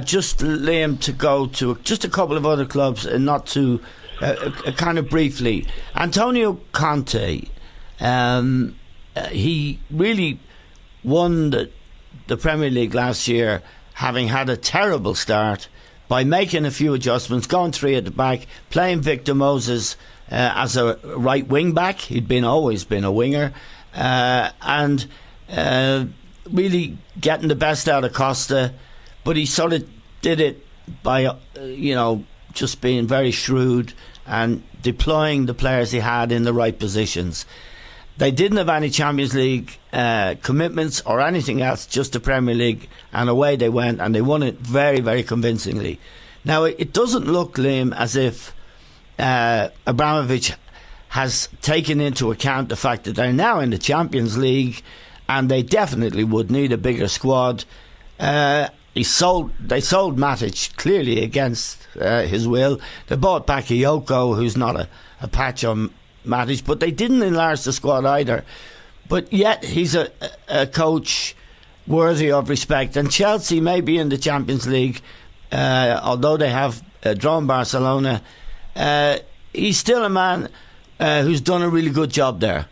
just Liam, to go to just a couple of other clubs and not to kind of briefly. Antonio Conte, he really won the Premier League last year, having had a terrible start, by making a few adjustments, going three at the back, playing Victor Moses as a right wing back. He'd always been a winger, and really getting the best out of Costa. But he sort of did it by just being very shrewd and deploying the players he had in the right positions. They didn't have any Champions League commitments or anything else, just the Premier League, and away they went, and they won it very, very convincingly. Now, it doesn't look, Liam, as if Abramovich has taken into account the fact that they're now in the Champions League, and they definitely would need a bigger squad. They sold Matic clearly against his will. They bought Bakayoko, who's not a patch on Matic, but they didn't enlarge the squad either. But yet he's a coach worthy of respect. And Chelsea may be in the Champions League, although they have drawn Barcelona. He's still a man who's done a really good job there.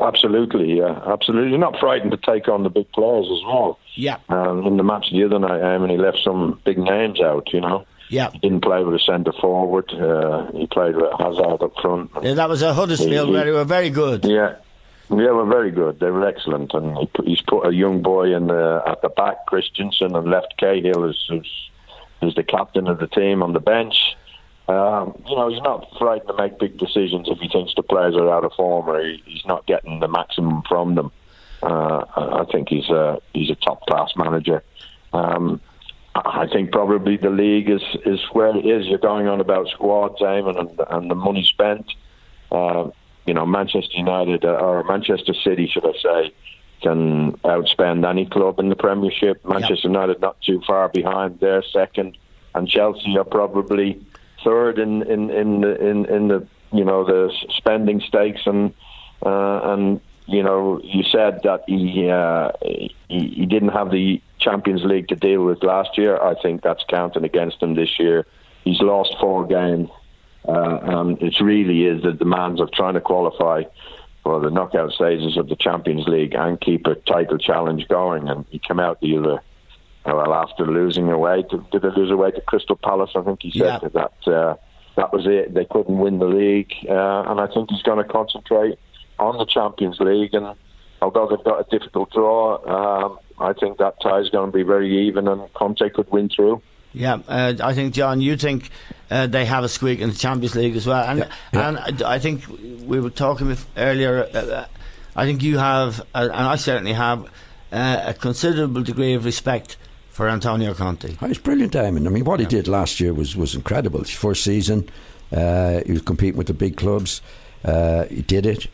Absolutely, yeah, absolutely. You're not frightened to take on the big players as well. Yeah. In the match the other night, and he left some big names out, Yeah. He didn't play with a centre forward. He played with Hazard up front. Yeah, that was a Huddersfield where they were very good. Yeah, were very good. They were excellent. And he's put a young boy at the back, Christensen, and left Cahill as the captain of the team on the bench. He's not frightened to make big decisions if he thinks the players are out of form or he's not getting the maximum from them. I think he's a top class manager. I think probably the league is where it is. You're going on about squads, Eamon, and the money spent. Manchester United or Manchester City, should I say, can outspend any club in the Premiership. Manchester United not too far behind; they're second, and Chelsea are probably third in the the spending stakes. And you said that he didn't have the Champions League to deal with last year. I think that's counting against him this year. He's lost 4 games. It really is the demands of trying to qualify for the knockout stages of the Champions League and keep a title challenge going. And he came out after losing away. Did they lose away to Crystal Palace? I think he said that was it. They couldn't win the league. And I think he's going to concentrate on the Champions League. And although they've got a difficult draw, I think that tie is going to be very even and Conte could win through. Yeah, I think, John, you think they have a squeak in the Champions League as well. And I think we were talking earlier, I think you have, and I certainly have, a considerable degree of respect for Antonio Conte. He's brilliant, Eamon. I mean, what he did last year was incredible. His first season, he was competing with the big clubs. He did it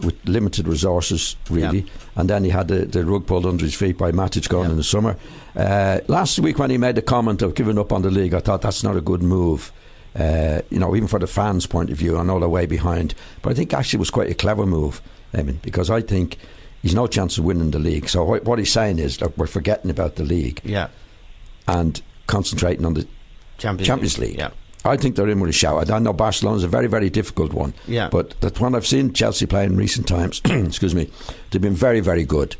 with limited resources, really, and then he had the rug pulled under his feet by Matic going in the summer. Last week when he made the comment of giving up on the league, I thought that's not a good move, even for the fans' point of view. I know they're way behind, but I think actually it was quite a clever move, because I think he's no chance of winning the league. So what he's saying is that we're forgetting about the league and concentrating on the Champions League. Yeah. I think they're in with a shout. I know Barcelona's a very, very difficult one. Yeah. But that's one I've seen Chelsea play in recent times. Excuse me. They've been very, very good.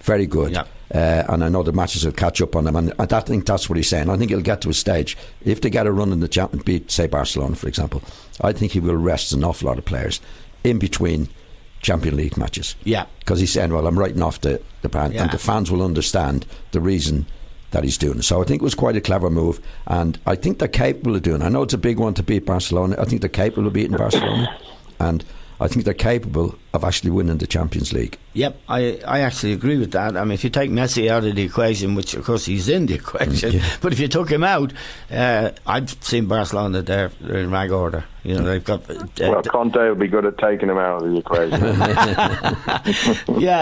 Very good. Yeah. And I know the matches will catch up on them. And I think that's what he's saying. I think he'll get to a stage. If they get a run in the Champions, beat, say, Barcelona, for example, I think he will rest an awful lot of players in between Champions League matches. Yeah. Because he's saying, well, I'm writing off the pan. Yeah. And the fans will understand the reason that he's doing. So I think it was quite a clever move, and I think they're capable of doing it. I know it's a big one to beat Barcelona. I think they're capable of beating Barcelona, and I think they're capable of actually winning the Champions League. Yep, I actually agree with that. I mean, if you take Messi out of the equation, which of course he's in the equation, but if you took him out, I've seen Barcelona they're in rag order. They've got well, Conte will be good at taking him out of the equation. Yeah.